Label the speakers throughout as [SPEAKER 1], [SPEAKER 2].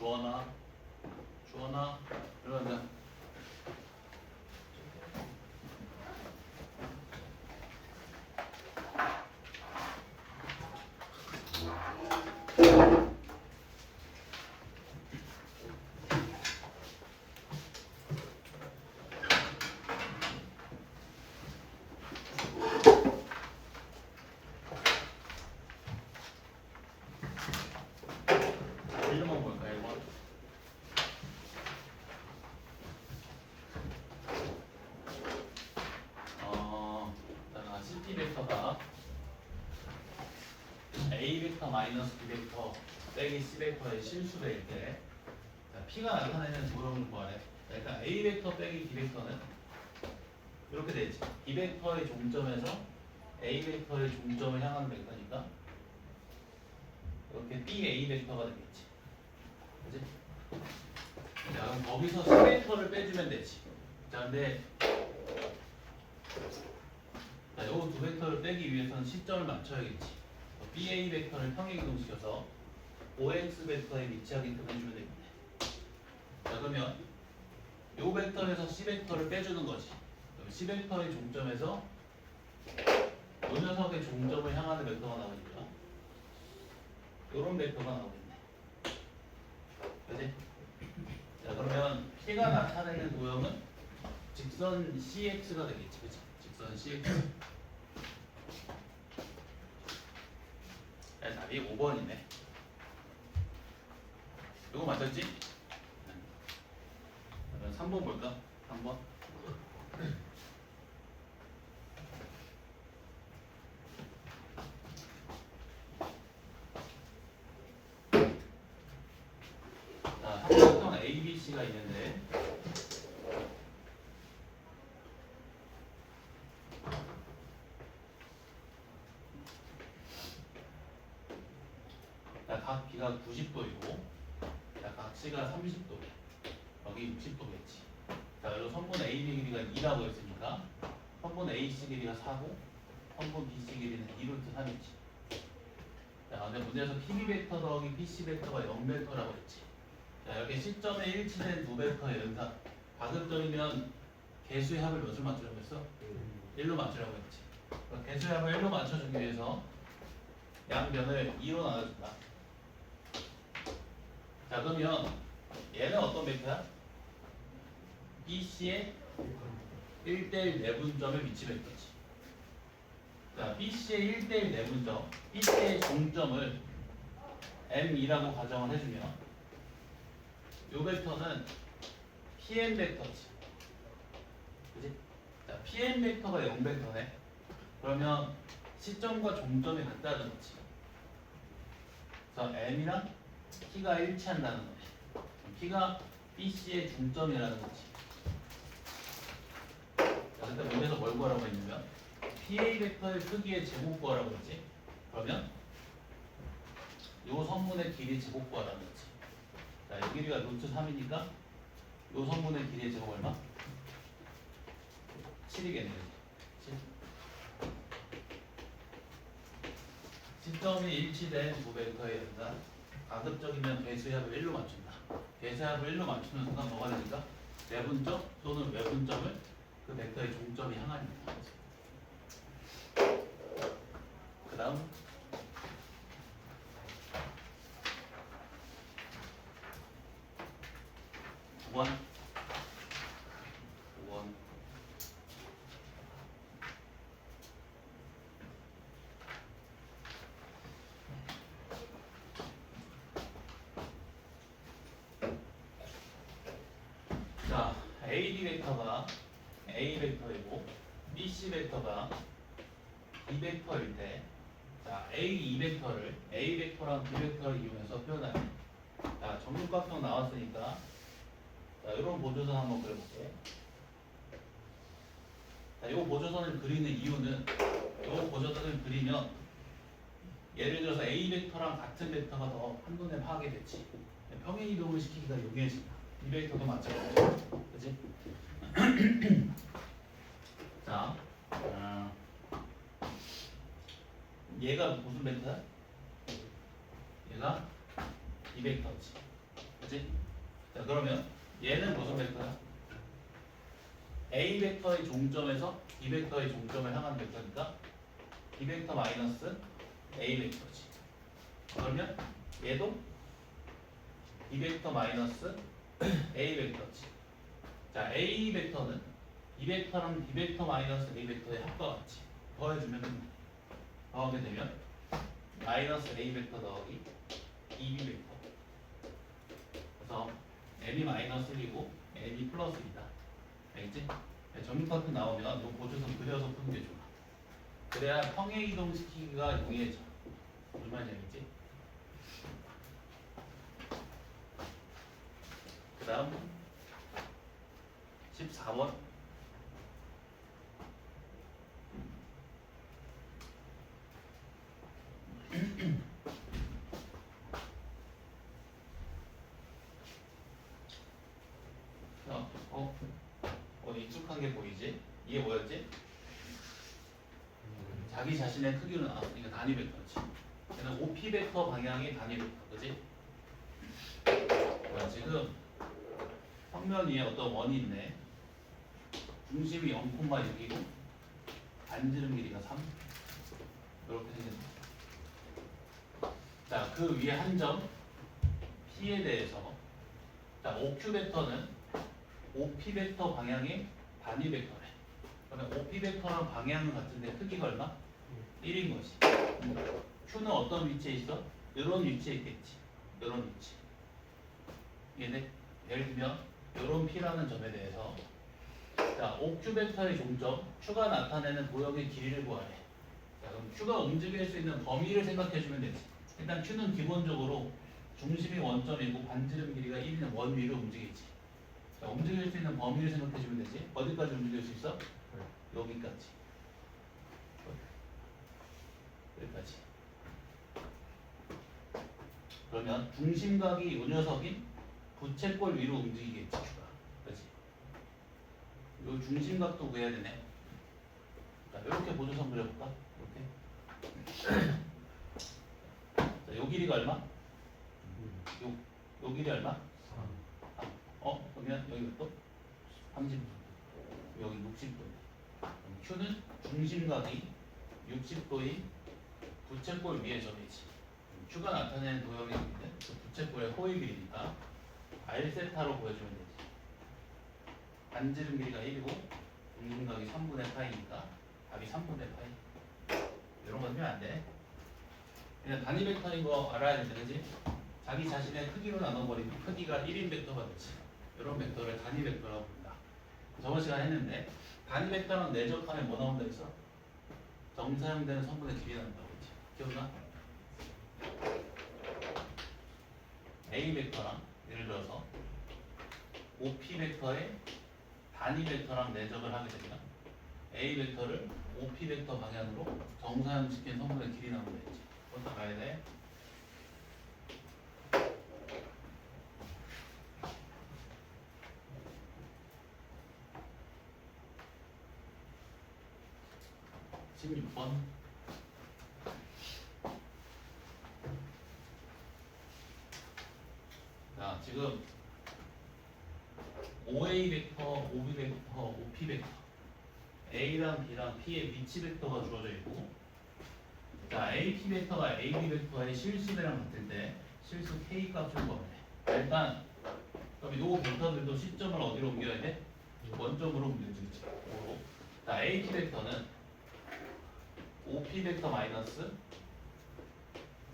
[SPEAKER 1] 주어나 이러면 마이너스 B벡터 빼기 C벡터의 실수일 때 P가 나타내는 도형을 구하래. 그러니까 A벡터 빼기 B벡터는 이렇게 되지. B벡터의 종점에서 A벡터의 종점을 향하는 벡터니까 이렇게 BA벡터가 되겠지. 그치? 자, 그럼 거기서 C벡터를 빼주면 되지. 자, 근데 요 두 벡터를 빼기 위해서는 시점을 맞춰야겠지. BA 벡터를 평행이동시켜서 OX 벡터에 위치하게끔 해주면 됩니다. 자, 그러면 요 벡터에서 C 벡터를 빼주는 거지. 그럼 C 벡터의 종점에서 요 녀석의 종점을 향하는 벡터가 나오니까 요런 벡터가 나오겠네. 그치? 자, 그러면 P가 나타내는 도형은 직선 CX가 되겠지. 그치? 직선 CX. 답이 5번이네. 이거 맞았지? 그러면 3번 볼까? 3번. 자, 삼각형 ABC가 있는데 각 B가 90도이고 각 C가 30도, 여기 60도겠지. 자, 그리고 선분 AB 길이가 2라고 했으니까 선분 AC 길이가 4고 선분 BC 길이는 2루트 3이지. 자, 근데 문제에서 PB 벡터 더하기 PC 벡터가 0벡터라고 했지. 자, 이렇게 시점에 일치된 두 벡터의 연산. 가급적이면 개수의 합을 몇을 맞추려고 했어? 1로 맞추려고 했지. 그러니까 개수의 합을 1로 맞춰주기 위해서 양변을 2로 나눠준다. 자, 그러면 얘는 어떤 벡터야? BC의 1대1 내분점의 위치 벡터지. 자, BC의 1대1 내분점, BC의 종점을 M2라고 가정을 해주면 요 벡터는 PM 벡터지. 그치? 자, PM 벡터가 0벡터네. 그러면 시점과 종점이 같다는 거지. 그래서 M이랑 P가 일치한다는 거지. P가 BC의 중점이라는 거지. 자, 그때 문제에서 뭘 구하라고 했냐면 PA 벡터의 크기의 제곱 구하라고 했지. 그러면 요 선분의 길이 제곱 구하라는 거지. 자, 이 길이가 루트 3이니까 요 선분의 길이의 제곱 얼마? 7이겠네요. 7. 시점이 일치된 두 벡터의 연산. 가급적이면 개수합을 1로 맞춘다. 개수합을 1로 맞추는 순간 뭐가 되니까? 내분점 또는 외분점을 그 벡터의 종점이 향하니까. 그 다음 5번. 자, AD 벡터가 A 벡터이고 BC 벡터가 B 벡터일 때, 자, A 벡터를 A 벡터랑 B 벡터를 이용해서 표현하면, 자, 정육각형 나왔으니까, 자, 이런 보조선 한번 그려볼게. 자, 이 보조선을 그리는 이유는, 이 보조선을 그리면 예를 들어서 A 벡터랑 같은 벡터가 더 한눈에 파악이 됐지. 평행 이동을 시키기가 용이해진다. B 벡터도 마찬가지죠. 그치? 자, 얘가 무슨 벡터야? 얘가 B 벡터지. 됐지? 자 그러면 얘는 무슨 벡터야? A 벡터의 종점에서 B 벡터의 종점을 향하는 벡터니까 B 벡터 마이너스 A 벡터지. 그러면 얘도 B 벡터 마이너스 A 벡터지. 자 A 벡터는 B 벡터랑 B 벡터 마이너스 A 벡터의 합과 같이 더해주면 더하게 되면 마이너스 A 벡터 더하기 2B 벡터. 그래서 M이 마이너스 1이고 M이 플러스 2다. 알겠지? 정육 파트 나오면 이 보조선 그려서 푸는 게 좋아. 그래야 평행 이동시키기가 용이해져. 무슨 말인지 알겠지? 그 다음 14번. 익숙한 게 보이지? 이게 뭐였지? 자기 자신의 크기로 나왔으니까 단위 벡터지. 얘는 OP 벡터 방향의 단위 벡터, 그지? 지금 평면 위에 어떤 원이 있네. 중심이 0,6이고 반지름 길이가 3. 이렇게 생겼네. 자, 그 위에 한 점 P에 대해서 자, OQ 벡터는 OP 벡터 방향의 단위 벡터래. 그러면 OP 벡터랑 방향은 같은데 크기가 얼마? 1인 것이. Q는 어떤 위치에 있어? 이런 위치에 있겠지. 이런 위치. 얘네 예를 들면 이런 P라는 점에 대해서 자, OQ 벡터의 종점 Q가 나타내는 도형의 길이를 구하래. 자, 그럼 Q가 움직일 수 있는 범위를 생각해 주면 되지. 일단 Q는 기본적으로 중심이 원점이고 반지름 길이가 1인 원 위로 움직이지. 자, 움직일 수 있는 범위를 생각해 주면 되지. 어디까지 움직일 수 있어? 여기까지. 여기까지. 그러면 중심각이 이 녀석인 부채꼴 위로 움직이겠지, Q가. 그렇지? 요 중심각도 구해야 되네. 자, 이렇게 보조선 그려볼까? 이렇게. 자, 요 길이가 얼마? 요 길이 얼마? 3. 그러면 여기 또 30도. 여기 60도. Q는 중심각이 60도인 부채꼴 위의 점이지. Q가 나타내는 도형이 있는 그 부채꼴의 호의 길이니까 R세타로 보여주면 되지. 반지름 길이가 1이고 중심각이 3분의 파이니까 답이 3분의 파이. 이런 거 하면 안 돼. 그냥 단위 벡터인 거 알아야 되지, 그지? 자기 자신의 크기로 나눠버리면 크기가 1인 벡터가 되지. 이런 벡터를 단위 벡터라고 부른다. 저번 시간에 했는데 단위 벡터랑 내적하면 뭐 나온다 했어? 정사형되는 성분의 길이 나온다고 했지. 기억나? A 벡터랑 예를 들어서 OP 벡터의 단위 벡터랑 내적을 하게 되면 A 벡터를 OP 벡터 방향으로 정사형시킨 성분의 길이 나온다 했지. 그것도 가야 돼. 지금 6번. 자, 지금 OA 벡터, OB 벡터, OP 벡터 A랑 B랑 P의 위치 벡터가 주어져 있고 자, AP 벡터가 AB 벡터의 실수배랑 같을 때 실수 K 값을 구하래. 일단 그럼 이 벡터들도 시점을 어디로 옮겨야 돼? 원점으로 옮겨주지. 자, AP 벡터는 OP 벡터 마이너스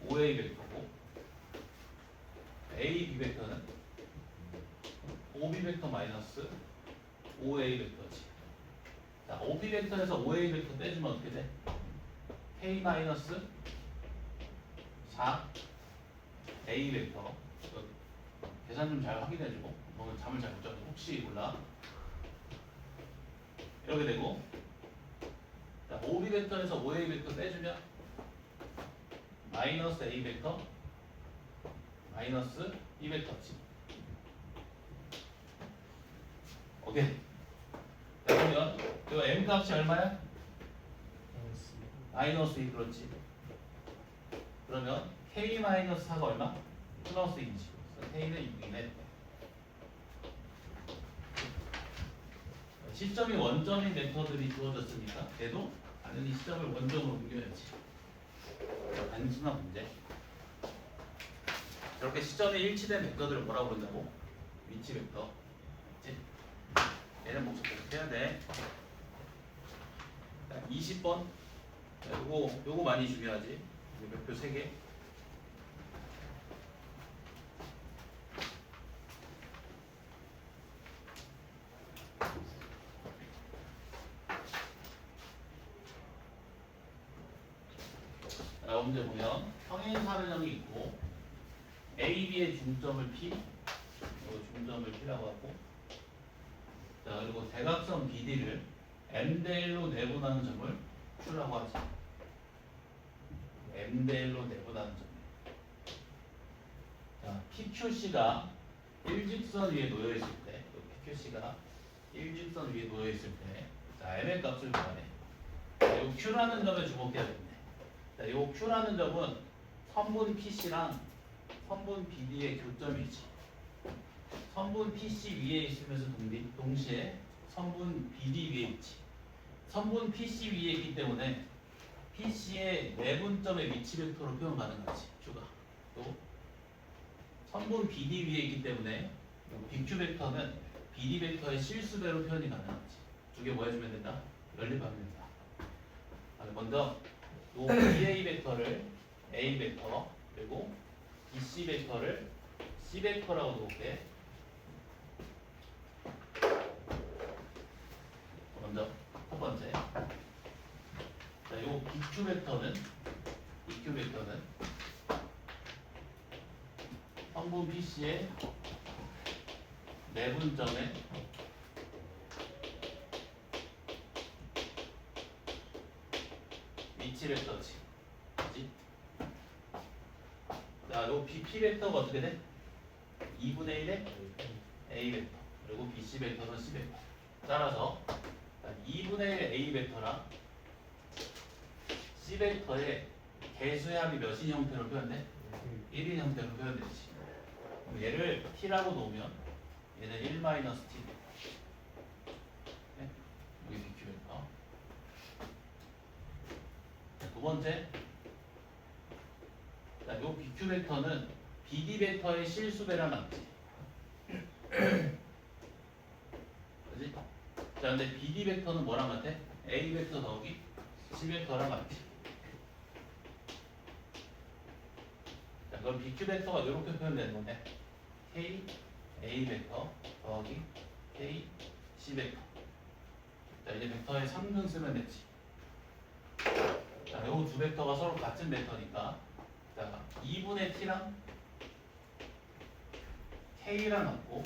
[SPEAKER 1] OA 벡터고 AB 벡터는 OB 벡터 마이너스 OA 벡터지. 자, OP 벡터에서 OA 벡터 빼주면 어떻게 돼? K 마이너스 4 A 벡터. 계산 좀 잘 확인해주고 너는 잠을 잘 못 자서 혹시 몰라. 이렇게 되고 자, OB 벡터에서 OA 벡터 빼주면 마이너스 A 벡터 마이너스 B 벡터지. 오케이. 자, 그러면 이 M 값이 얼마야? 마이너스 2. 그렇지. 그러면 K 마이너스 4가 얼마? 플러스 2지. K는 6이네. 시점이 원점인 벡터들이 주어졌으니까 걔도 당연히 시점을 원점으로 옮겨야지. 단순한 문제. 저렇게 시점이 일치된 벡터들을 뭐라고 부른다고? 위치 벡터. 그치? 얘는 목적 계속 해야 돼. 20번. 요거 많이 중요하지. 몇표 3개. 자, 문제 보면 평행사변형이 있고 A, B의 중점을 P, 그리고 중점을 P라고 하고, 자 그리고 대각선 BD를 M대L로 내분하는 점을 Q라고 하지. M대L로 내분하는 점. 자, PQC가 일직선 위에 놓여 있을 때, PQC가 일직선 위에 놓여 있을 때, 자 M의 값을 구하네. 자, 요 Q라는 점에 주목해야겠네. 자, 요 Q라는 점은 선분 PC랑 선분 BD의 교점이지. 선분 PC 위에 있으면서 동시에 선분 BD 위에 있지. 선분 PC 위에 있기 때문에 PC의 내분점의 위치 벡터로 표현 가능하지. Q가. 또 선분 BD 위에 있기 때문에 BQ 벡터는 BD 벡터의 실수배로 표현이 가능하지. 두 개 뭐 해주면 된다? 연립하면 된다. 먼저 요 BA 벡터를 A 벡터 그리고 BC 벡터를 C 벡터라고 놓을게. 먼저 첫 번째. 자, 요 BQ 벡터는 성분 PC의 내분점의 위치 벡터지. 그렇지? 자, 요 BP 벡터가 어떻게 돼? 2분의 1의 A 벡터 그리고 BC 벡터는 C 벡터. 따라서 2분의 1의 A 벡터랑 C 벡터의 개수의 합이 몇인 형태로 표현돼? 1인 형태로 표현되지. 그럼 얘를 T라고 놓으면 얘는 1-T. 네? 여기 BQ 벡터. 두 번째. 자, 요 BQ 벡터는 BD 벡터의 실수배랑 같지. 그지? 자, 근데 BD 벡터는 뭐랑 같아? A 벡터 더하기 C 벡터랑 같지. 자, 그럼 BQ 벡터가 이렇게 표현되는 건데 K A 벡터 더하기 K C 벡터. 자, 이제 벡터의 상등 쓰면 되지. 자, 요 두 벡터가 서로 같은 벡터니까 자, 2분의 T랑 K랑 같고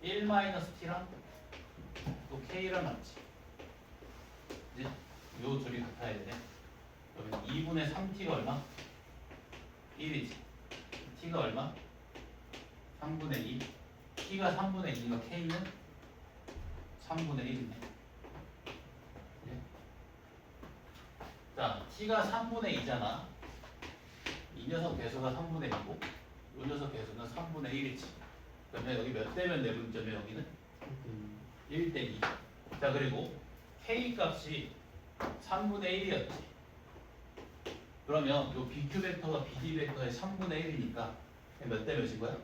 [SPEAKER 1] 1-T랑 또 K랑 같지. 이제 요 둘이 같아야 되네. 그러면 2분의 3T가 얼마? 1이지. T가 얼마? 3분의 2. T가 3분의 2니까 K는 3분의 1이네. 네. 자, T가 3분의 2잖아. 이 녀석 개수가 3분의 2고 이 녀석 개수는 3분의 1이지. 그러면 여기 몇 대면 내분점이 여기는? 1대 2. 자, 그리고 K 값이 3분의 1이었지. 그러면 요 BQ 벡터가 BD 벡터의 3분의 1이니까 몇 대 몇인 거야?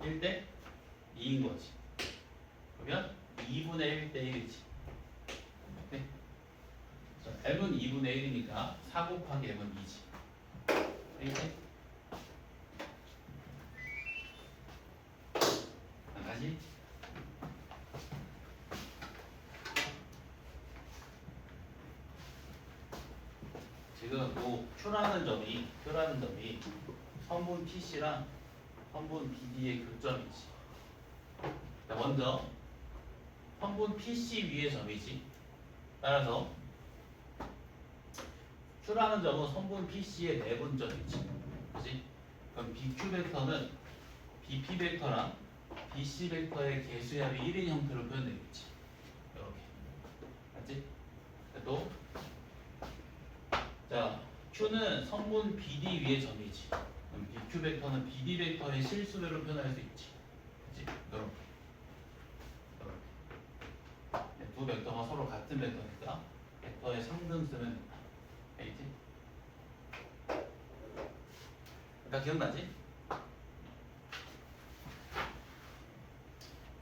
[SPEAKER 1] 1대 2인 거지. 그러면 2분의 1대 1이지. 네? 자, M은 2분의 1이니까 4 곱하기 M은 2지. 이렇게 다시 지금 요 Q라는 점이 선분 PC랑 선분 BD의 교점이지. 자, 먼저 선분 PC 위의 점이지. 따라서 Q라는 점은 선분 PC의 내분점이지. 그렇지? 그럼 BQ 벡터는 BP 벡터랑 BC 벡터의 개수의 합이 1인 형태로 표현되겠지. 이렇게. 맞지? 또 자, Q는 선분 BD 위의 점이지. 그럼 BQ 벡터는 BD 벡터의 실수배로 표현할 수 있지. 그치? 이렇게. 두 벡터가 서로 같은 벡터니까 벡터의 상등 쓰면 된다. 알겠지? 그러니까 기억나지?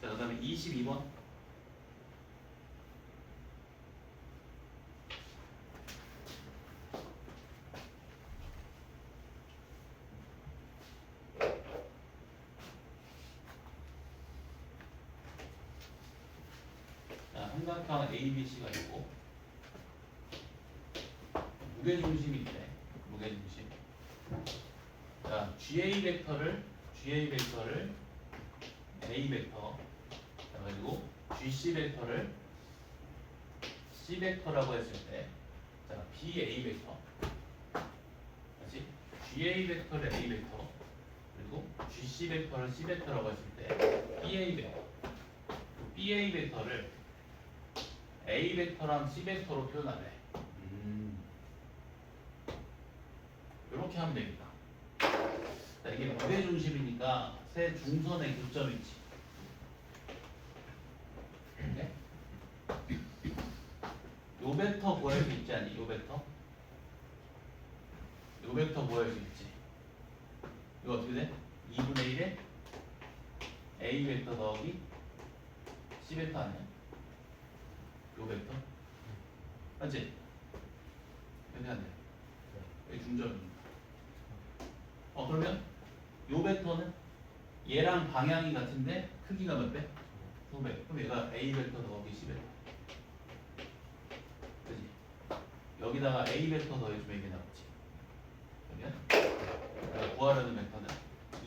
[SPEAKER 1] 자, 그 다음에 22번. 자, 삼각형 ABC가 있고 무게중심이 있네. 무게중심. 자, GA 벡터를 A 벡터 그리고 GC 벡터를 C 벡터라고 했을 때, 자, BA 벡터, 다시 GA 벡터를 A 벡터, 그리고 GC 벡터를 C 벡터라고 했을 때 BA 벡터, BA 벡터를 A 벡터랑 C 벡터로 표현하래. 이렇게 하면 되겠다. 자, 이게 무게 중심이니까 세 중선의 교점이 있지. 네? 요 벡터 구할 수 있지 않니? 요 벡터? 요 벡터 구할 수 있지. 이거 어떻게 돼? 2분의 1에 A 벡터 더하기 C 벡터 아니야? 요 벡터? 맞지? 이렇게 하네. 여기 중점입니다. 그러면 요 벡터는 얘랑 방향이 같은데 크기가 몇 배? 2배. 그럼 얘가 A 벡터 더하기 C 벡터. 그지? 여기다가 A 벡터 더해주면 이게 나오지. 그러면 내가 구하려는 벡터는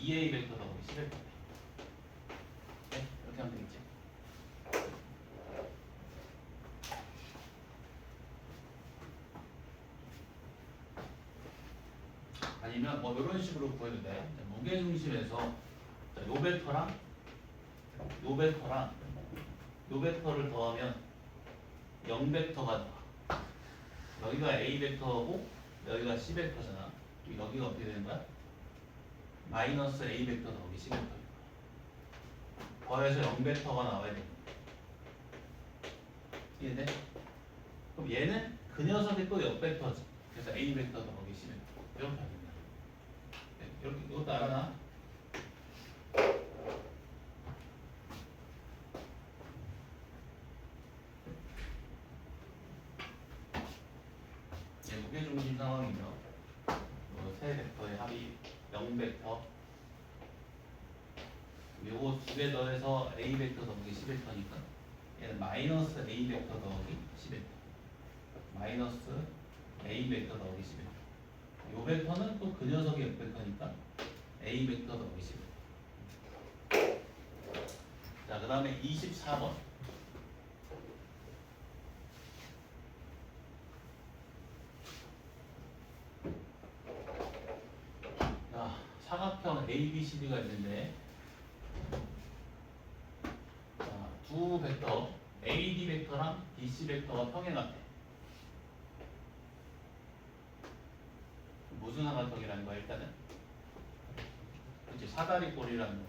[SPEAKER 1] 2A 벡터 더하기 C 벡터. 네? 이렇게 하면 되겠지. 아니면 뭐 이런 식으로 구해도 돼. 무게 중심에서 요 벡터랑 요 벡터랑 요 벡터를 더하면 0 벡터가 나와. 여기가 A 벡터고 여기가 C 벡터잖아. 여기가 어떻게 되는 거야? 마이너스 A 벡터 더하기 C 벡터. 더해서 0 벡터가 나와야 돼. 이해돼? 그럼 얘는 그 녀석이 또 옆 벡터지. 그래서 A 벡터 더하기 C 벡터. 이렇게 하면 된다. 네, 이렇게 이것도 알아나? 무게중심 상황이면 세 벡터의 합이 0 벡터, 요거 두 개 더해서 A 벡터 더하기 C 벡터니까 얘는 마이너스 A 벡터 더하기 C 벡터, 마이너스 A 벡터 더하기 C 벡터. 요 벡터는 또 그 녀석의 옆 벡터니까 A 벡터 더하기 C 벡터. 자, 그 다음에 24번. 사각형 ABCD가 있는데, 자, 두 벡터 AD 벡터랑 BC 벡터가 평행하대. 무슨 사각형이라는 거야? 일단은 그치, 사다리꼴이라는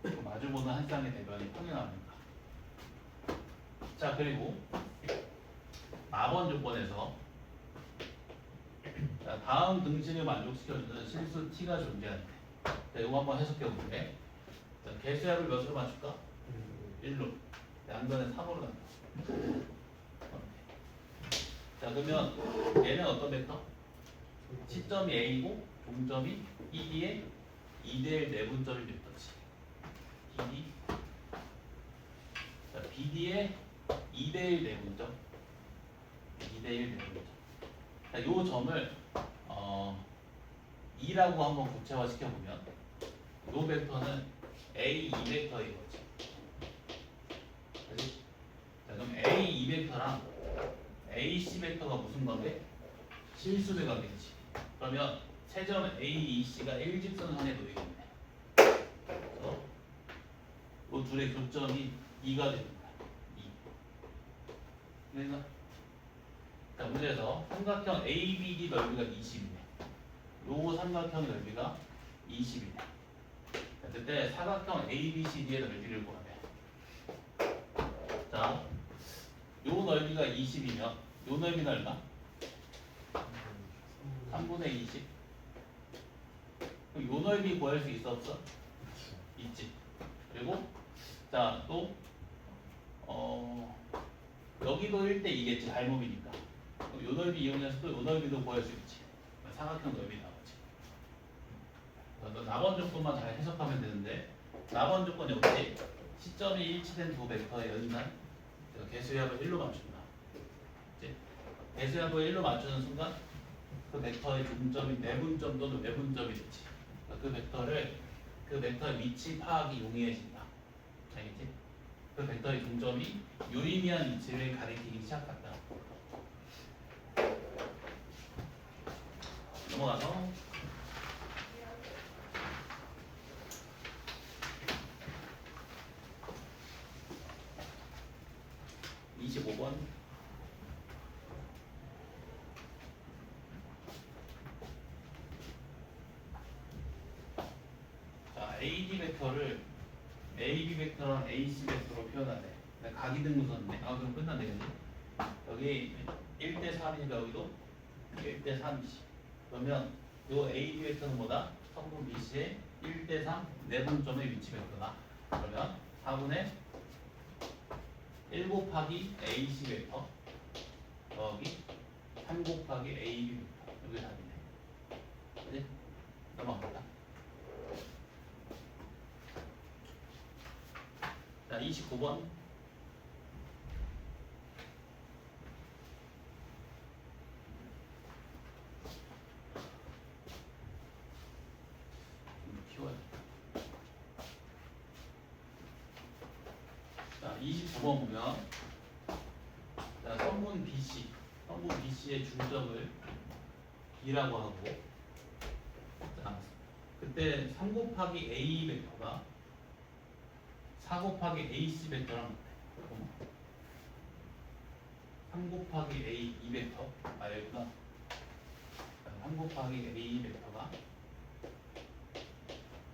[SPEAKER 1] 거지. 마주보는 한 쌍의 대변이 평행하니까. 자, 그리고 4번 조건에서 자, 다음 등식을 만족시켜주는 실수 t가 존재한대. 자, 이거 한번 해석해 볼게. 자, 개수합을 몇으로 맞출까? 1로. 양변에 3으로 간다. 자, 그러면 얘는 어떤 벡터? 시점이 A고 종점이 ED의 2대1 내분점이 벡터지. DD. 자, BD의 2대1 내분점. 2대1 내분점. 자, 요 점을 2라고 한번 구체화 시켜보면 요 벡터는 A2 벡터인 거지. 그치? 자, 그럼 A2 벡터랑 AC 벡터가 무슨 관계? 실수배 관계지. 그러면 세점 AEC가 일직선상에 놓이겠네. 그래서 이 둘의 교점이 2가 되는 거야. 2. 그래서 자, 문제에서 삼각형 ABD 넓이가 20이네. 요 삼각형 넓이가 20이네. 그때 사각형 ABCD의 넓이를 구하래. 자, 요 넓이가 20이면 요 넓이는 얼마? 3분의 20. 그럼 요 넓이 구할 수 있어 없어? 있지. 그리고 자, 또 여기도 1대2겠지. 발목이니까. 그럼 요 넓이 이용해서 또 요 넓이도 구할 수 있지. 사각형 넓이 나오지. 너 나번 조건만 잘 해석하면 되는데, 나번 조건이 없지. 시점이 일치된 두 벡터의 연산, 개수합을 1로 맞춘다. 그치? 개수합을 1로 맞추는 순간 그 벡터의 중점이 내분점 또는 외분점이 되지. 그 벡터를 그 벡터의 위치 파악이 용이해진다. 알겠지? 그 벡터의 중점이 유의미한 위치를 가리키기 시작한다. 넘어가서 25번. 자, AD 벡터를 AB 벡터랑 AC 벡터로 표현하래. 각이 등분선네. 아, 그럼 끝났네. 여기 1대3이니까 여기도 1대3이지. 그러면 요 AD 벡터는 뭐다? 성분 BC의 1대3 내분점의 위치 벡터다. 그러면 4분의 1 곱하기 AC 벡터 더하기 3 곱하기 AB 벡터. 여기 답이네. 그지? 넘어갑니다. 자, 29번. 키워야 돼. 자, 29번 보면, 자, 성분 BC의 중점을 B라고 하고, 자, 그때 3 곱하기 A 벡터가 4 곱하기 AC 벡터랑 같아. 3 곱하기 A 2벡터 여기구나. 3 곱하기 A 벡터가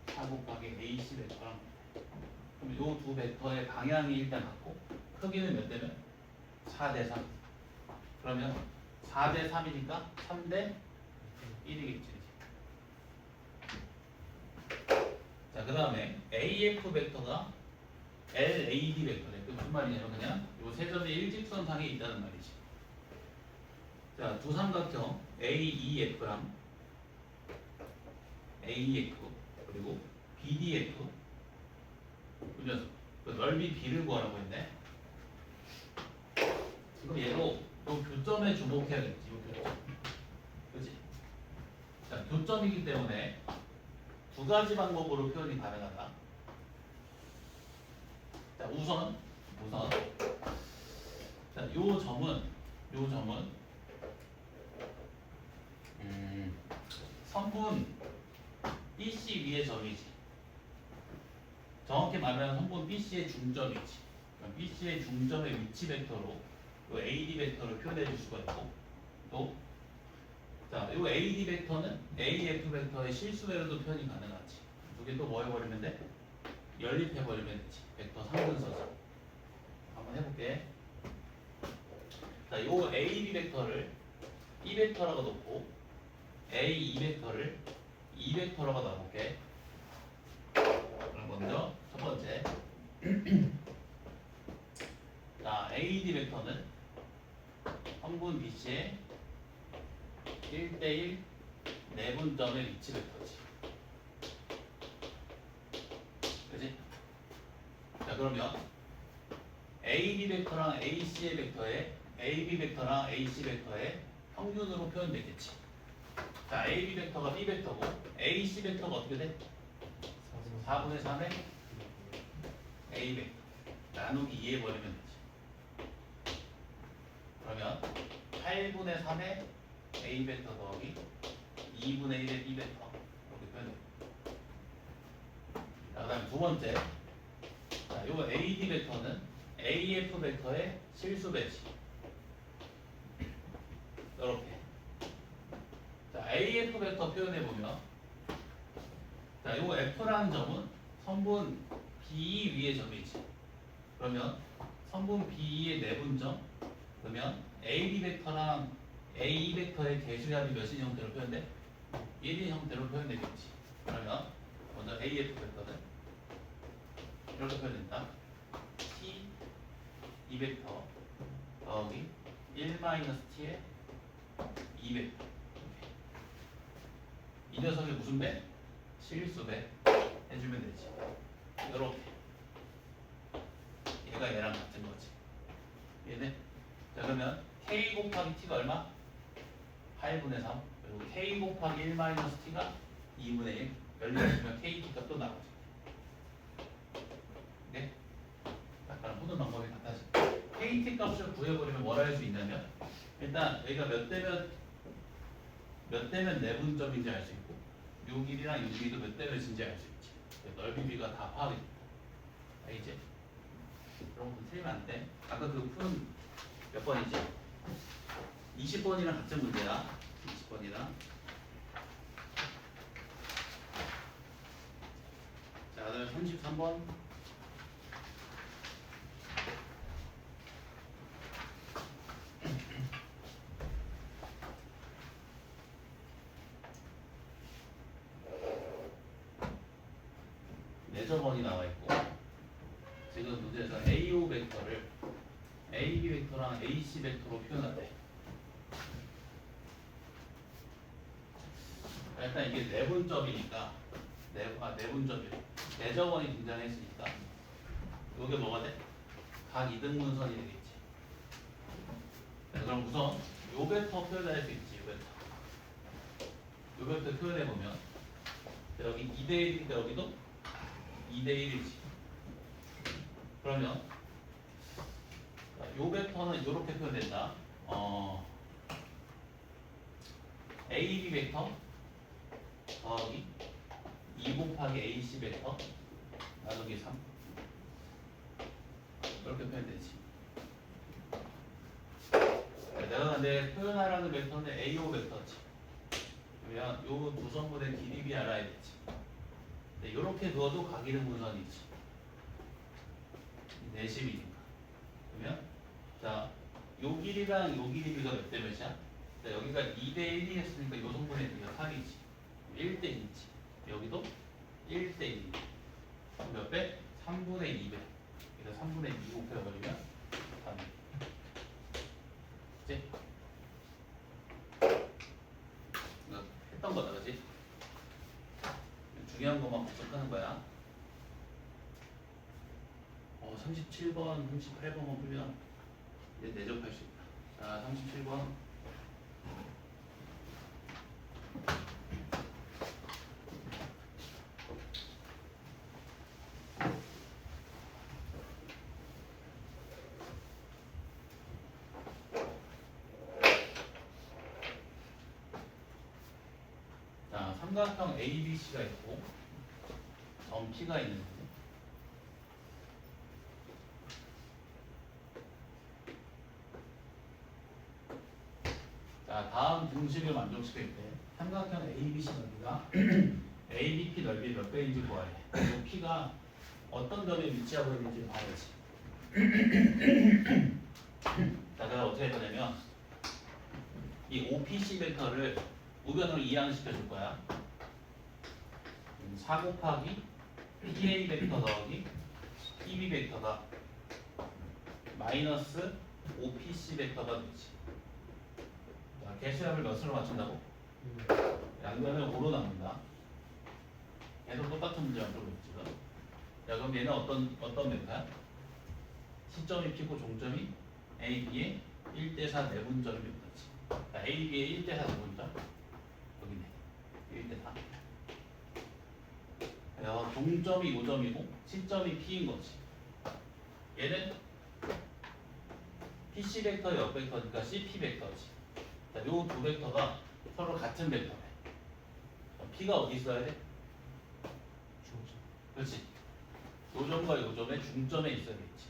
[SPEAKER 1] 4 곱하기 AC 벡터랑 같아. 그럼 요 두 벡터의 방향이 일단 같고 크기는 몇 대면? 4대3. 그러면 4대3이니까 3대 1이겠지. 자, 그 다음에 AF 벡터가 LAD 벡터래. 그 무슨 말이냐면 그냥 요 세 점의 일직선상에 있다는 말이지. 자, 두 삼각형 AEF랑 AEF 그리고 BDF 그 녀석 그 넓이 B를 구하라고 했네. 그럼 얘도 요 교점에 주목해야겠지. 요 교점. 그렇지? 자, 교점이기 때문에 두 가지 방법으로 표현이 가능하다. 자, 우선 자, 요 점은 선분 BC 위의 점이지. 정확히 말하면 선분 BC의 중점이지. 그럼 BC의 중점의 위치 벡터로 요 AD 벡터를 표현해 줄 수가 있고, 또 자, 요 AD 벡터는 AF 벡터의 실수외로도 표현이 가능하지. 두 개 또 뭐 해버리면 돼? 연립해버리면 되지. 벡터 상분서지. 한번 해볼게. 자, 요 AB 벡터를 E 벡터라고 놓고 A2 벡터를 E 벡터라고 놔볼게. 그럼 먼저 첫 번째 자, AD 벡터는 성분 BC의 1대1 내분점의 위치 벡터지. 그지? 자, 그러면 AB 벡터랑 AC의 벡터의 AB 벡터랑 AC 벡터의 평균으로 표현되겠지. 자, AB 벡터가 B 벡터고 AC 벡터가 어떻게 돼? 4분의 3의 A 벡터 나누기 2 해버리면 되지. 그러면 8분의 3의 A 벡터 더하기 2분의 1의 B 벡터 이렇게 표현돼. 자, 그 다음에 두 번째 자, 요 AD 벡터는 AF 벡터의 실수배지. 이렇게. 자, AF 벡터 표현해 보면, 자, 요 F라는 점은 선분 B 위의 점이지. 그러면 선분 B의 내분점, 그러면 AB 벡터랑 AE 벡터의 개수합이 몇인 형태로 표현돼? 1인 형태로 표현되겠지. 그러면 먼저 AF 벡터는 이렇게 표현된다. T 2벡터 더하기 1-T의 2벡터. 이 녀석이 무슨 배? 실수배 해주면 되지. 이렇게 얘가 얘랑 같은 거지. 얘네. 자, 그러면 K 곱하기 T가 얼마? 8분의 3. 그리고 K 곱하기 1-T가 2분의 1. 열리면 KT가 또 나오지. 네? 약간 푸는 방법이 같아지. KT 값을 구해버리면 뭘 할 수 있냐면, 일단 여기가 몇 대면 내분점인지 알 수 있고, 요 길이랑 요 길이도 몇 대 몇인지 알 수 있지. 넓이비가 다 파악이 된다. 알겠지? 그런 거 틀리면 안 돼. 아까 그 푸는 몇 번이지? 20번이랑 같은 문제야. 20번이랑. 자, 그다음에 33번. 내저번이 나와 있고, 지금 문제에서 AO 벡터를 AB 벡터랑 AC 벡터로 표현하래. 일단 이게 내분점이니까, 내분점이 내저번이 등장했으니까 이게 뭐가 돼? 각 이등분선이 되겠지. 그럼 우선 요 벡터 표현할 수 있지. 요 벡터 표현해 보면 여기 2대1이니까 여기도 2대1이지. 그러면 요 벡터는 이렇게 표현된다. AB 벡터 더하기 2 곱하기 AC 벡터 나누기 3 이렇게 표현되지. 내가 근데 표현하라는 벡터는 AO 벡터지. 그러면 요 두 선분의 길이비 알아야겠지. 이렇게 두어도 각이등 분선이지. 내심이니까. 그러면 자, 요 길이랑 요 길이비가 몇 대 몇이야? 자, 여기가 2대1이 했으니까 요 성분의 비가 3이지. 1대2지. 여기도 1대2. 몇 배? 3분의 2배. 그래서 3분의 2 곱해버리면 3. 그치? 이거 했던 거다, 그치? 중요한 것만 분석하는 거야. 37번, 38번만 풀면 이제 내접할 수 있다. 자, 37번. 자, 삼각형 ABC가 있고 점 P가 있는데, 자, 다음 공식을 만족시킬 때 삼각형 ABC 넓이가 ABP 넓이 몇 배인지 구하래. 그리고 P가 어떤 점에 위치하고 있는지 봐야지. 자, 그럼 어떻게 할 거냐면 이 OPC 벡터를 우변으로 이항시켜 줄 거야. 4 곱하기 PA 벡터 더하기 PB 벡터가 마이너스 OPC 벡터가 되지. 자, 개수합을 몇으로 맞춘다고? 양변을 5로 나눈다. 계속 똑같은 문제만 풀고 있지. 자, 그럼 얘는 어떤 벡터야? 시점이 P고 종점이 A, B의 1대4 내분점이 벡터지. 자, A, B의 1대4 내분점 여기네. 1대4. 종점이 요점이고 시점이 P인 거지. 얘는 PC 벡터의 역벡터니까 CP 벡터지. 자, 요 두 벡터가 서로 같은 벡터네. P가 어디 있어야 돼? 그렇지. 요점과 요점의 중점에 있어야겠지.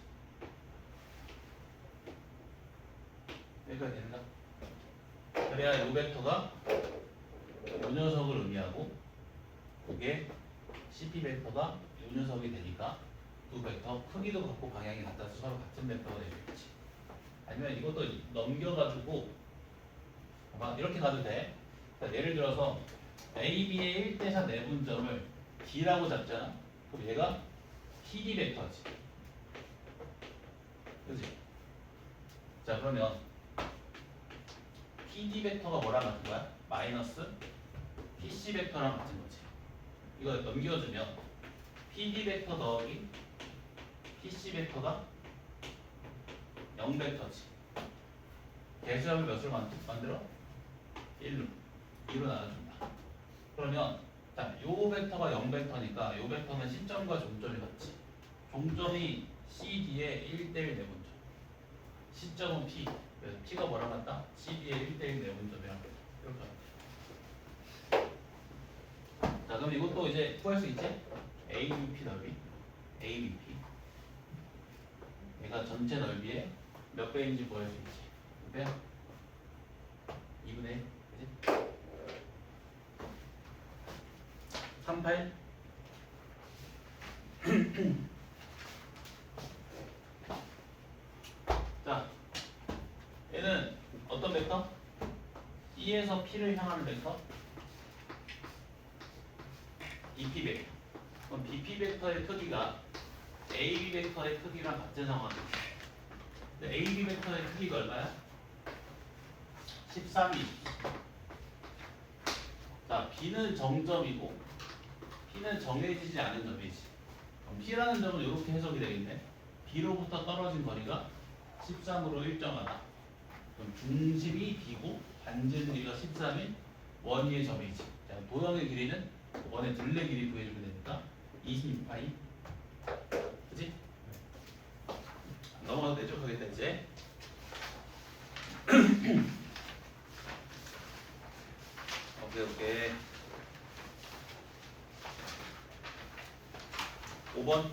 [SPEAKER 1] 여기까지 된다. 그래야 요 벡터가 요 녀석을 의미하고 그게 CP 벡터가 요 녀석이 되니까 두 벡터 크기도 같고 방향이 같아서 서로 같은 벡터가 되겠지. 아니면 이것도 넘겨가지고 막 이렇게 가도 돼. 그러니까 예를 들어서 AB의 1대4 내분점을 D라고 잡잖아. 그럼 얘가 PD 벡터지. 그지? 자 그러면 PD 벡터가 뭐랑 같은 거야? 마이너스 PC 벡터랑 같은 거지. 이거 넘겨주면 PD 벡터 더하기 PC 벡터가 0 벡터지. 개수함을 몇으로 만들어? 1로. 2로 나눠준다. 그러면 자, 요 벡터가 0 벡터니까 요 벡터는 시점과 종점이 같지. 종점이 CD의 1대1 내분점. 시점은 P. 그래서 P가 뭐랑 같다? CD의 1대1 내분점이랑 이렇게 같다. 자, 그럼 이것도 이제 구할 수 있지? ABP 넓이. ABP. 얘가 전체 넓이의 몇 배인지 구할 수 있지. 몇 배야? 2분의 1. 그치? 38. 자, 얘는 어떤 벡터? E에서 P를 향하는 벡터? BP 벡터. 그럼 BP 벡터의 크기가 AB 벡터의 크기랑 같은 상황이지. AB 벡터의 크기가 얼마야? 13이. 자, B는 정점이고 P는 정해지지 않은 점이지. 그럼 P라는 점은 이렇게 해석이 되겠네. B로부터 떨어진 거리가 13으로 일정하다. 그럼 중심이 B고 반지름 길이가 13인 원위의 점이지. 자, 도형의 길이는 원의 둘레 길이 구해주면 되니까 26파이. 그치? 넘어가도 되죠? 거기다 이제. 오케이. 5번.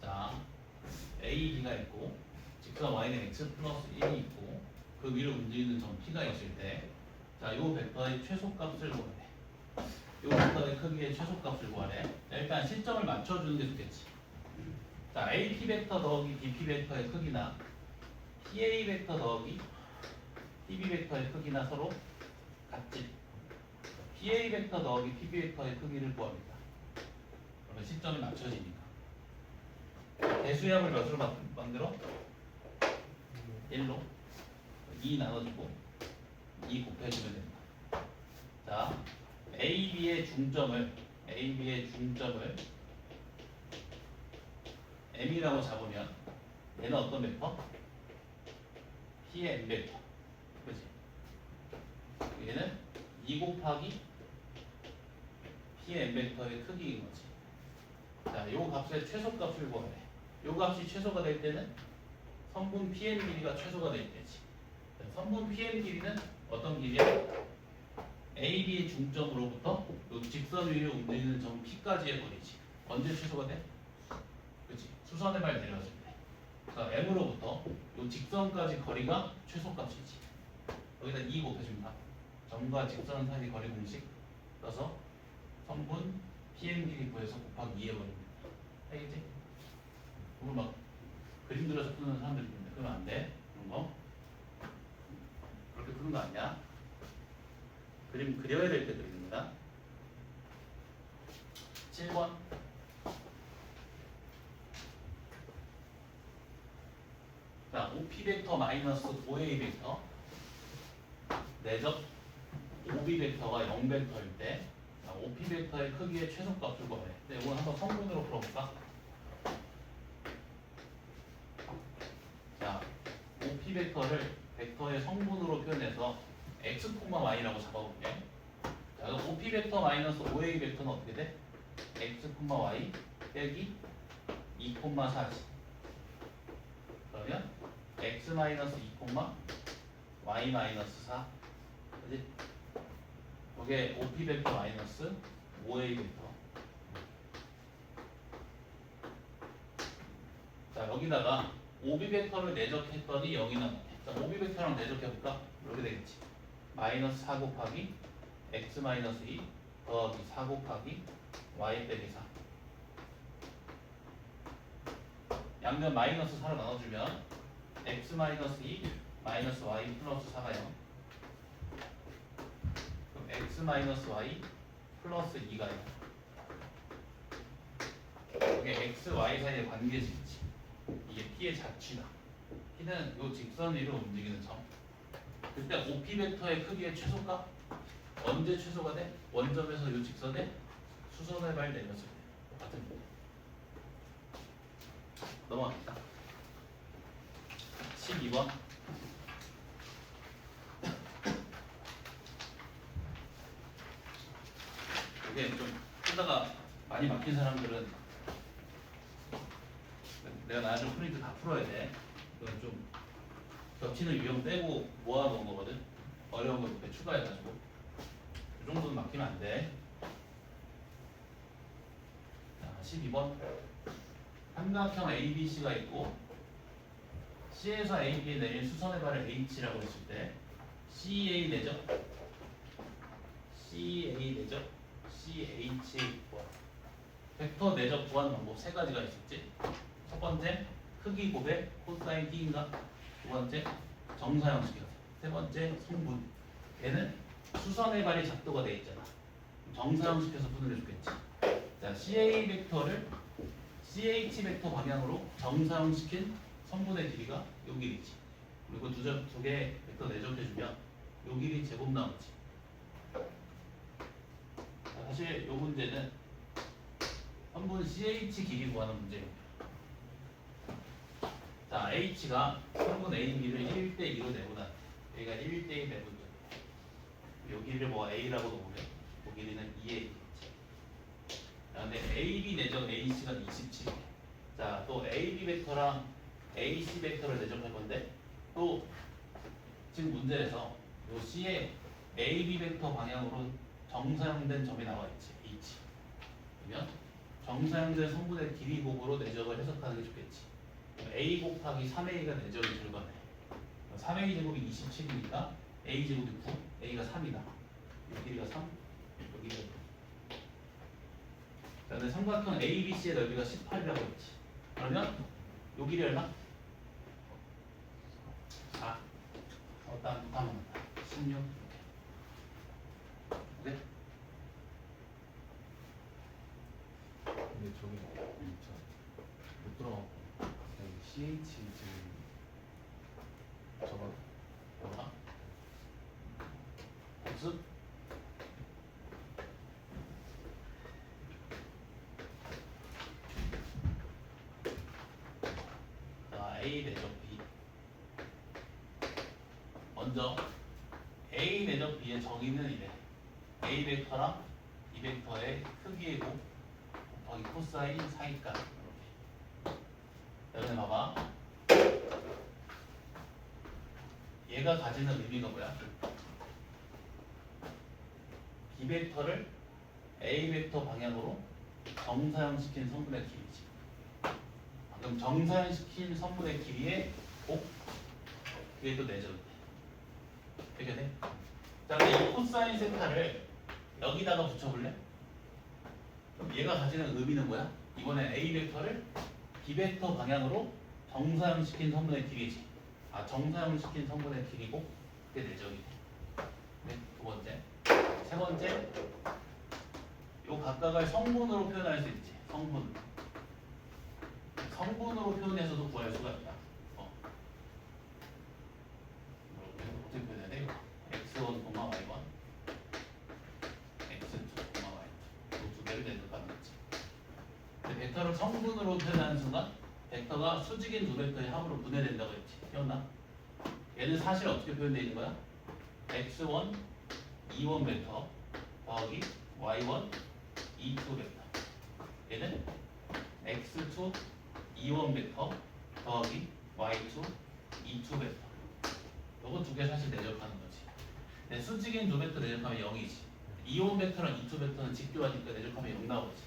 [SPEAKER 1] 자, A, B가 있고 직선 Y는 X 플러스 1이 있고 그 위로 움직이는 점 P가 있을 때 자, 요 벡터의 최소값을 구하래. 요 벡터의 크기의 최소값을 구하래. 자, 일단 시점을 맞춰주는 게 좋겠지. 자, AP 벡터 더하기 BP 벡터의 크기나 PA 벡터 더하기 PB 벡터의 크기나 서로 같지. PA 벡터 더하기 PB 벡터의 크기를 구합니다. 그러면 시점이 맞춰지니까. 대수량을 몇으로 만들어? 1로 2 나눠주고 2 곱해주면 됩니다. 자, AB의 중점을 M이라고 잡으면 얘는 어떤 벡터? P의 M 벡터. 그치? 얘는 2 곱하기 P의 M 벡터의 크기인 거지. 자, 요 값의 최소값을 구하래. 요 값이 최소가 될 때는 성분 PM 길이가 최소가 될 때지. 성분 PM 길이는 어떤 길이야? AB의 중점으로부터 요 직선 위로 움직이는 점 P까지의 거리지. 언제 최소가 돼? 그치? 수선의 발 내려왔을 때. 그러니까 M으로부터 요 직선까지 거리가 최소값이지. 여기다 2 곱해줍니다. 점과 직선 사이 거리 공식 써서 성분 PM 길이 구해서 곱하기 2 해버립니다. 알겠지? 그걸 막 그림 그려서 푸는 사람들이 있는데 그러면 안 돼. 그런 거. 그렇게 푸는 거 아니야. 그림 그려야 될 때 그립니다. 7번. 자, OP 벡터 마이너스 5A 벡터 내적 OB 벡터가 0 벡터일 때 자, OP 벡터의 크기의 최소값을 구하래. 근데 이건 한번 성분으로 풀어볼까? 자, OP 벡터를 벡터의 성분으로 표현해서 x, y라고 잡아볼게. 자, 그럼 OP 벡터 마이너스 5A 벡터는 어떻게 돼? x, y 빼기 2, 4지. 그러면 x 마이너스 2 콤마 y 마이너스 4. 그지? 이게 OP 벡터 마이너스 OA 벡터. 자, 여기다가 OB 벡터를 내적했더니 0이 나왔네. 자, OB 벡터랑 내적해볼까? 이렇게 되겠지. 마이너스 4 곱하기 x 마이너스 2 더하기 4 곱하기 y 빼기 4. 양면 마이너스 4로 나눠주면 x 마이너스 2 마이너스 y 플러스 4가 0. 그럼 x 마이너스 y 플러스 2가 0. 이게 x, y 사이의 관계식이지. 이게 p의 자취다. p는 이 직선 위로 움직이는 점. 그때 OP 벡터의 크기의 최소가 언제 최소가 돼? 원점에서 이 직선에 수선의 발 내렸을 때. 똑같은 거. 넘어갑니다. 12번. 이게 좀 쓰다가 많이 막힌 사람들은 내가 나중에 프린트 다 풀어야 돼. 이건 좀 겹치는 유형 빼고 모아놓은 거거든. 어려운 거 이렇게 추가해가지고 이 정도는 막히면 안 돼. 자, 12번. 삼각형 ABC가 있고 C에서 AB에 내린 수선의 발을 H라고 했을 때 CA 내죠? CA 내죠? CH 구한. 벡터 내적 구하는 방법 세 가지가 있었지. 첫 번째 크기 곱해 코사인 T인가? 두 번째 정사형식이었어. 세 번째 성분. 얘는 수선의 발이 작도가 돼 있잖아. 정사형식해서 푸는 게 좋겠지. 자, CA 벡터를 CH 벡터 방향으로 정사형시킨 선분의 길이가 요 길이지. 그리고 두 개 벡터 내적해주면 요 길이 제곱 나오지. 자, 사실 요 문제는 선분 CH 길이 구하는 문제예요. 자, H가 선분 AB를 1대2로 내보다 여기가 1대2 내보다 요 길이를 뭐 A라고 놓으면 그 길이는 2A. 근데 AB 내적 AC가 27이야. 자, 또 AB 벡터랑 AC 벡터를 내적할 건데 또 지금 문제에서 요 C에 AB 벡터 방향으로 정사형된 점이 나와 있지. H. 그러면 정사형된 성분의 길이 곱으로 내적을 해석하는 게 좋겠지. A 곱하기 3A가 내적이 들어가네. 3A 제곱이 27이니까 A 제곱이 9, A가 3이다. 이 길이가 3, 여기가 9. 자, 근데 삼각형 ABC의 넓이가 18이라고 했지. 그러면 요 길이 얼마? 4. 딱 하면 16. 오케이?
[SPEAKER 2] 근데 저기 못 들어가고 CH 지금 저거
[SPEAKER 1] 뭐가? 복습? 자, A 내적 B. 먼저 A 내적 B의 정의는 이래. A 벡터랑 이 벡터의 크기의 곱 곱하기 코사인 사이값. 이렇게. 여러분 봐봐. 얘가 가지는 의미가 뭐야? B 벡터를 A 벡터 방향으로 정사형시킨 성분의 길이지. 그럼 정사형시킨 성분의 길이의 곱 그게 또 내적. 되게 돼? 자, 근데 이 코사인 세타를 여기다가 붙여볼래? 그럼 얘가 가지는 의미는 뭐야? 이번에 A 벡터를 B 벡터 방향으로 정사형시킨 성분의 길이지. 아, 정사형시킨 성분의 길이고 그게 내적이 돼. 네, 두 번째. 세 번째. 요 각각을 성분으로 표현할 수 있지. 성분. 성분으로 표현해서도 구할 수가 있다. 어떻게 표현해야 돼? x1, y1, x2, y2. 이 두 개를 내적하는 거지. 근데 벡터를 성분으로 표현하는 순간 벡터가 수직인 두 벡터의 합으로 분해된다고 했지. 기억나? 얘는 사실 어떻게 표현되어 있는 거야? x1, e1 벡터 더하기 y1, e2 벡터. 얘는 x2, e1 벡터 더하기 y2, 2, 2 벡터. 요거 두 개 사실 내적하는 거지. 근데 수직인 두 벡터 내적하면 0이지. 이온 벡터랑 2, 2 벡터는 직교하니까 내적하면 0 나오지.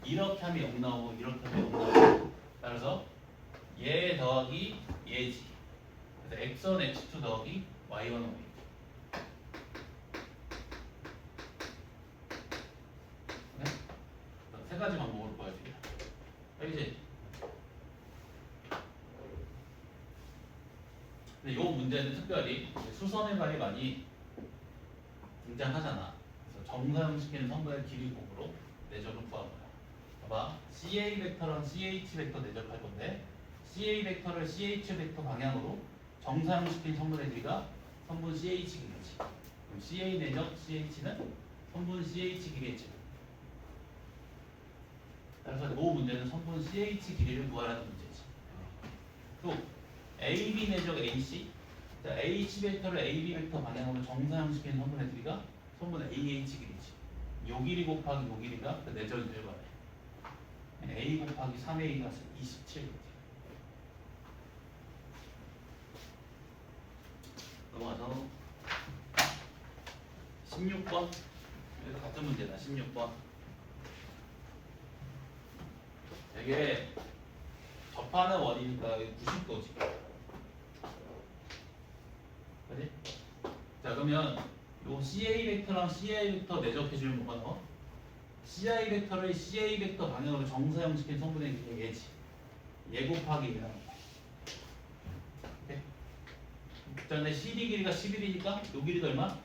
[SPEAKER 1] 이렇게 하면 0 나오고 이렇게 하면 0 나오고. 따라서 얘 더하기 얘지. 그래서 x1, x2 더하기 y1, y2. 네? 세 가지 방법으로 보여드려. 알겠지? 근데 이 문제는 특별히 수선의 발이 많이 등장하잖아. 그래서 정사형시키는 성분의 길이 곱으로 내적을 구한 거야. 봐봐. CA 벡터랑 CH 벡터 내적할 건데 CA 벡터를 CH 벡터 방향으로 정사형시킨 성분의 길이가 성분 CH 길이지. 그럼 CA 내적 CH는 성분 CH 길이겠지. 따라서 이 문제는 성분 CH 길이를 구하라는 문제지. 또 AB 내적 AC, 자, H 벡터를 AB 벡터 방향으로 정사형시킨 성분의 길이가 성분 AH 길이지. 요 길이 곱하기 요 길이가 그 내적이 될 거네. A 곱하기 3A가 27. 넘어가서 16번. 여기도 같은 문제다. 16번. 되게 접하는 원이니까 90도지. 그지? 자, 그러면 요 CA 벡터랑 CI 벡터 내적해주면 뭐가 나와? CI 벡터를 CA 벡터 방향으로 정사형시킨 성분의 길이 얘지. 얘 곱하기 얘랑. 오케이? 자, 근데 CD 길이가 11이니까 요 길이가 얼마?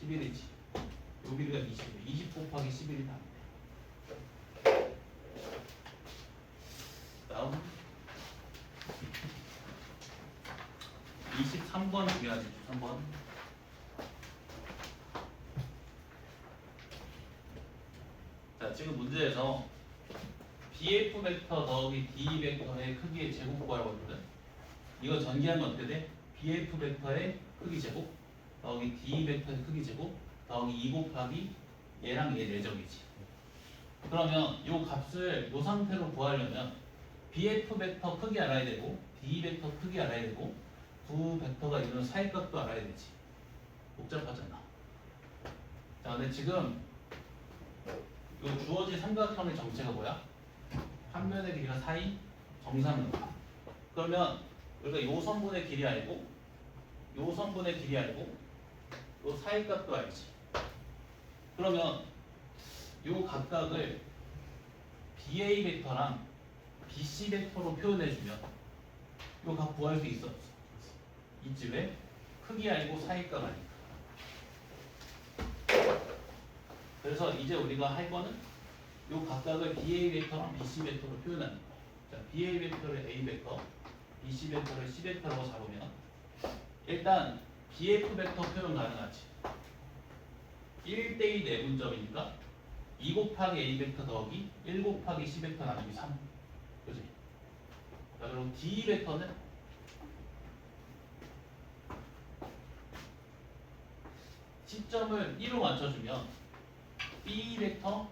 [SPEAKER 1] 11이지. 요 길이가 20. 20 곱하기 11이 다. 다음 23번 중요하지. 23번. 자, 지금 문제에서 BF 벡터 더하기 D 벡터의 크기의 제곱 구하라고 했거든. 이거 전개하면 어떻게 돼? BF 벡터의 크기 제곱 더하기 D 벡터의 크기 제곱 더하기 2 곱하기 얘랑 얘 내적이지. 그러면 요 값을 요 상태로 구하려면 BF 벡터 크기 알아야 되고 D 벡터 크기 알아야 되고 두 벡터가 이루는 사이값도 알아야 되지. 복잡하잖아. 자, 근데 지금 요 주어진 삼각형의 정체가 뭐야? 한 면의 길이가 4인 정사면. 그러면 우리가 요 선분의 길이 알고 요 선분의 길이 알고 요 사이값도 알지. 그러면 요 각각을 BA 벡터랑 BC 벡터로 표현해주면 요 각 구할 수 있어? 있지. 왜? 크기 알고 사이값 아니까. 그래서 이제 우리가 할 거는 요 각각을 BA 벡터랑 BC 벡터로 표현하는 거야. 자, BA 벡터를 A 벡터, BC 벡터를 C 벡터라고 잡으면 일단 BF 벡터 표현 가능하지. 1대2 내분점이니까 2 곱하기 A 벡터 더하기 1 곱하기 C 벡터 나누기 3. 그지? 자, 그럼 D 벡터는 시점을 1로 맞춰주면 B 벡터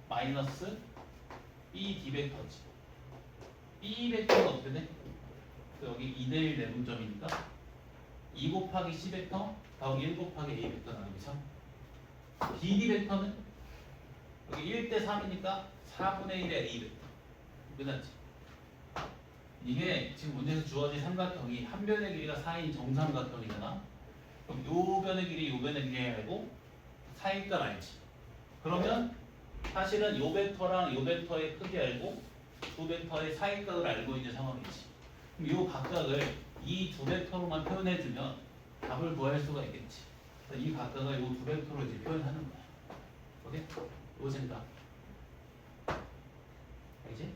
[SPEAKER 1] 마이너스 B D 벡터지. B 벡터가 어떻게 돼? 여기 2대1 내분점이니까 2 곱하기 C 벡터 더하기 1 곱하기 A 벡터 나누기 3. BD 벡터는 여기 1대 3이니까 4분의 1의 A 벡터. 끝났지? 이게 지금 문제에서 주어진 삼각형이 한 변의 길이가 4인 정삼각형이잖아. 그럼 요 변의 길이 요 변의 길이 알고 사이값 알지. 그러면 사실은 요 벡터랑 요 벡터의 크기 알고 두 벡터의 사이값을 알고 있는 상황이지. 그럼 요 각각을 이 두 벡터로만 표현해주면 답을 구할 수가 있겠지. 그래서 이 각각을 요 두 벡터로 이제 표현하는 거야. 오케이? 요 생각. 알지?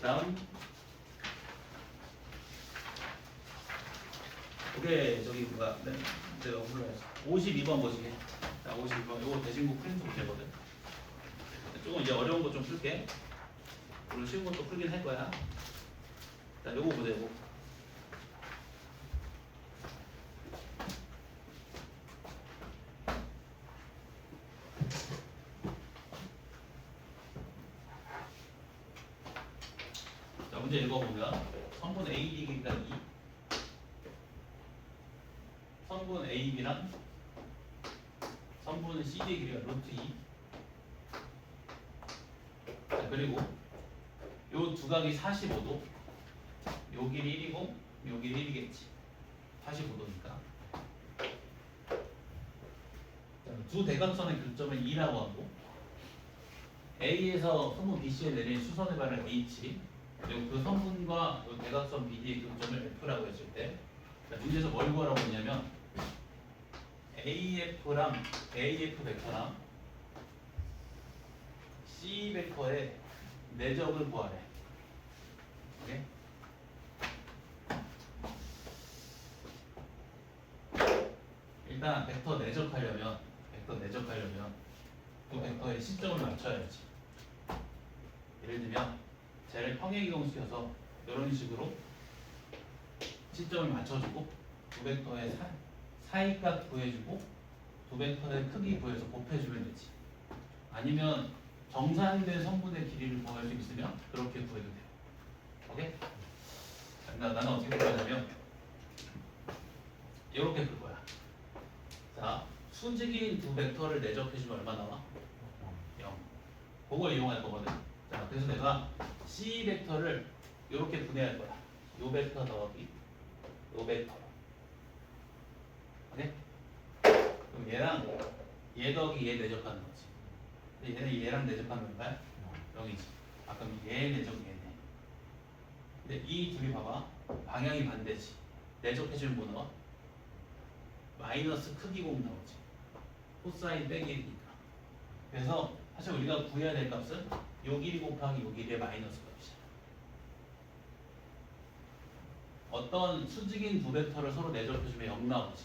[SPEAKER 1] 다음 이게 저기 뭐야? 네, 내가 불러야지. 52번 보시게. 자, 52번. 요거 대신구 프린트 문제거든. 조금 이제 어려운 거 좀 풀게. 물론 쉬운 것도 풀긴 할 거야. 자, 요거 보세요. 문제 읽어보면 성분 AB 길이가 2, 성분 AB랑 성분 CD 길이가 루트 2. 자, 그리고 요 두 각이 45도, 요 길이 1이고 요 길이 1이겠지. 45도니까. 두 대각선의 교점을 2라고 하고 A에서 성분 BC에 내린 수선의 발을 H, 그리고 그 성분과 그 대각선 BD의 교점을 F라고 했을 때 문제에서 뭘 구하라고 했냐면 AF랑 AF 벡터랑 C 벡터의 내적을 구하래. 오케이? 일단 벡터 내적하려면 그 벡터의 시점을 맞춰야지. 예를 들면 쟤를 평행이동시켜서 이런 식으로 시점을 맞춰주고 두 벡터의 사이값 구해주고 두 벡터의 크기 구해서 곱해주면 되지. 아니면 정사된 성분의 길이를 구할 수 있으면 그렇게 구해도 돼요. 오케이? 나는 어떻게 풀 거냐면 이렇게 풀 거야. 자, 수직인 두 벡터를 내적해주면 얼마 나와? 0. 그걸 이용할 거거든. 자, 그래서 내가 C 벡터를 이렇게 분해할 거야. 요 벡터 더하기 요 벡터. 오케이? 그럼 얘랑 얘 더하기 얘 내적하는 거지. 근데 얘는 얘랑 내적하면 얼마야? 0이지. 아, 그럼 얘 내적 얘네. 근데 이 둘이 봐봐. 방향이 반대지. 내적해주면 뭐 나와? 마이너스 크기 곱 나오지. 코사인 빼기 1이니까. 그래서 사실 우리가 구해야 될 값은 요 길이 곱하기 요 길이의 마이너스 값이야. 어떤 수직인 두 벡터를 서로 내적해주면 0 나오지.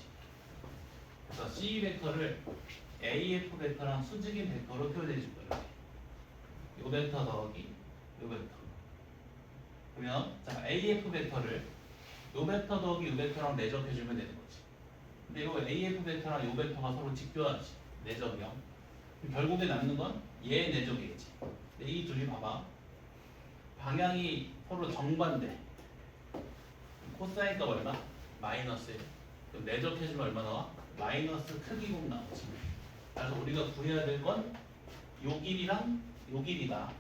[SPEAKER 1] 그래서 C 벡터를 AF 벡터랑 수직인 벡터로 표현해 줄 거야. 요 벡터 더하기 요 벡터. 그러면 자, AF 벡터를 요 벡터 더하기 요 벡터랑 내적해 주면 되는 거지. 근데 요 AF 벡터랑 요 벡터가 서로 직교하지. 내적 0. 결국에 남는 건 얘 내적이겠지. 근데 이 둘이 봐봐. 방향이 서로 정반대. 코사인 값 얼마? 마이너스 1. 그럼 내적해 주면 얼마 나와? 마이너스 크기 곱 나오지. 그래서 우리가 구해야 될 건 요 길이랑 요 길이다.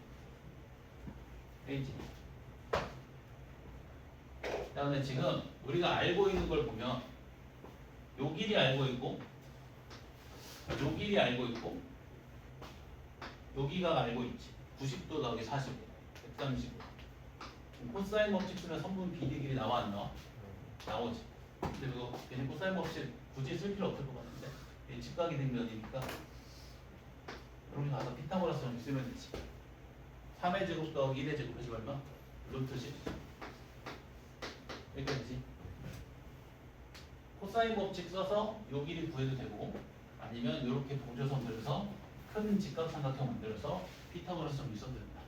[SPEAKER 1] 알지? 그다음에 지금 우리가 알고 있는 걸 보면 요 길이 알고 있고 요 길이 알고 있고 여기가 알고 있지. 90도 더하기 45, 135. 코사인 법칙 쓰면 성분 BD 길이 나와 안 나와? 나오지. 근데 이거 괜히 코사인 법칙 굳이 쓸 필요 없을 것 같은데 이 직각이 된 면이니까 이렇게 가서 피타고라스 정리 쓰면 되지. 3의 제곱 더하기 1의 제곱 해서 얼마? 루트 10. 이렇게 되지. 코사인 법칙 써서 요 길이 구해도 되고 아니면 이렇게 동조선 그려서 큰 직각삼각형 만들어서 피타고라스 정리 써도 된다.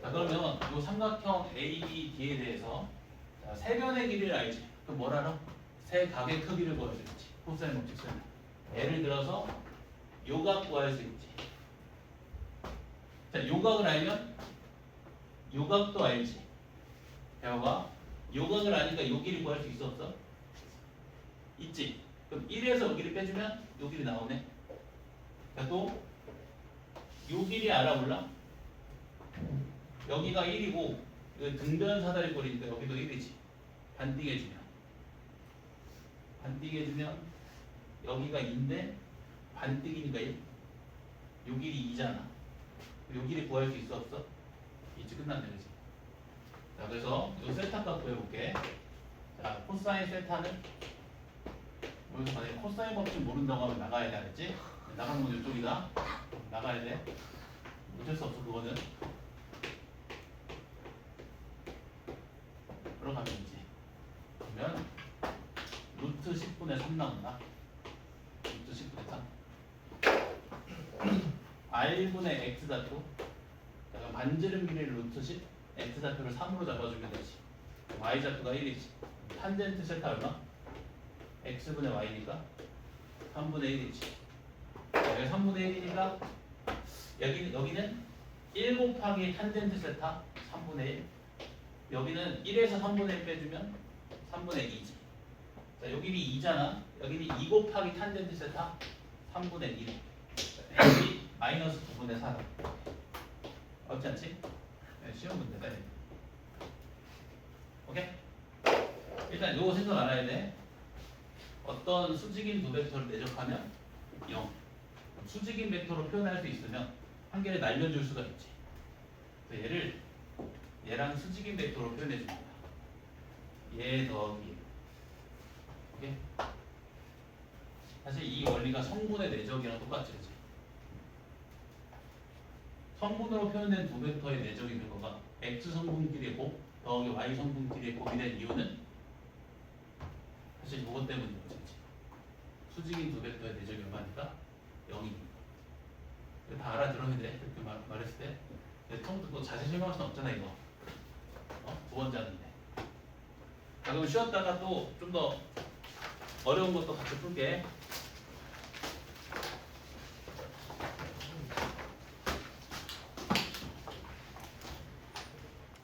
[SPEAKER 1] 자, 그러면 이 삼각형 ABD에 대해서 자, 세 변의 길이를 알지. 그럼 뭘 알아? 세 각의 크기를 구해주겠지. 코사인 법칙 쓰면. 예를 들어서 요각 구할 수 있지. 자, 요각을 알면 요각도 알지. 봐봐. 요각을 아니까 요 길이 구할 수 있어 없어? 있지. 그럼 1에서 여기를 빼주면 요 길이 나오네. 자, 또 요 길이 알아 몰라? 여기가 1이고 등변 사다리꼴이니까 여기도 1이지. 반띵해주면 여기가 2인데 반띵이니까 1. 요 길이 2잖아. 요 길이 구할 수 있어 없어? 이제 끝났네 그지? 자, 그래서 요 세타 값 구해볼게. 자, 코사인 세타는 여기서 만약에 코사인 법칙 모른다고 하면 나가야 돼, 알았지? 나가는 건 이쪽이다. 나가야 돼. 어쩔 수 없어 그거는. 들어가면 이제 그러면 루트 10분의 3 나온다. 루트 10분의 3. R분의 X 좌표. 그럼 반지름 길이를 루트 10, X 좌표를 3으로 잡아주면 되지. Y 좌표가 1이지. 탄젠트 세타 얼마? X분의 Y니까 3분의 1이지. 여기 3분의 1이니까 여기는 1 곱하기 탄젠트 세타 3분의 1. 여기는 1에서 3분의 1 빼주면 3분의 2지. 자, 여기는 2잖아. 여기는 2 곱하기 탄젠트 세타 3분의 1. 여기 마이너스 9분의 4. 어렵지 않지? 네, 쉬운 문제다. 이거. 오케이? 일단 요거 생각 알아야 돼. 어떤 수직인 두 벡터를 내적하면 0. 수직인 벡터로 표현할 수 있으면 한 개를 날려줄 수가 있지. 그래서 얘를 얘랑 수직인 벡터로 표현해 줍니다. 얘 더하기 얘. 오케이? 사실 이 원리가 성분의 내적이랑 똑같지, 그치? 성분으로 표현된 두 벡터의 내적이 된 거가 x 성분끼리의 곱 더하기 y 성분끼리의 곱이 된 이유는 사실 이것 때문인 거지, 그치? 수직인 두 벡터의 내적이 얼마니까? 0이니까. 다 알아들어야 돼. 그렇게 말했을 때. 처음부터 또 자세히 설명할 수는 없잖아, 이거. 두 번째 하는데. 자, 그럼 쉬었다가 또 좀 더 어려운 것도 같이 풀게.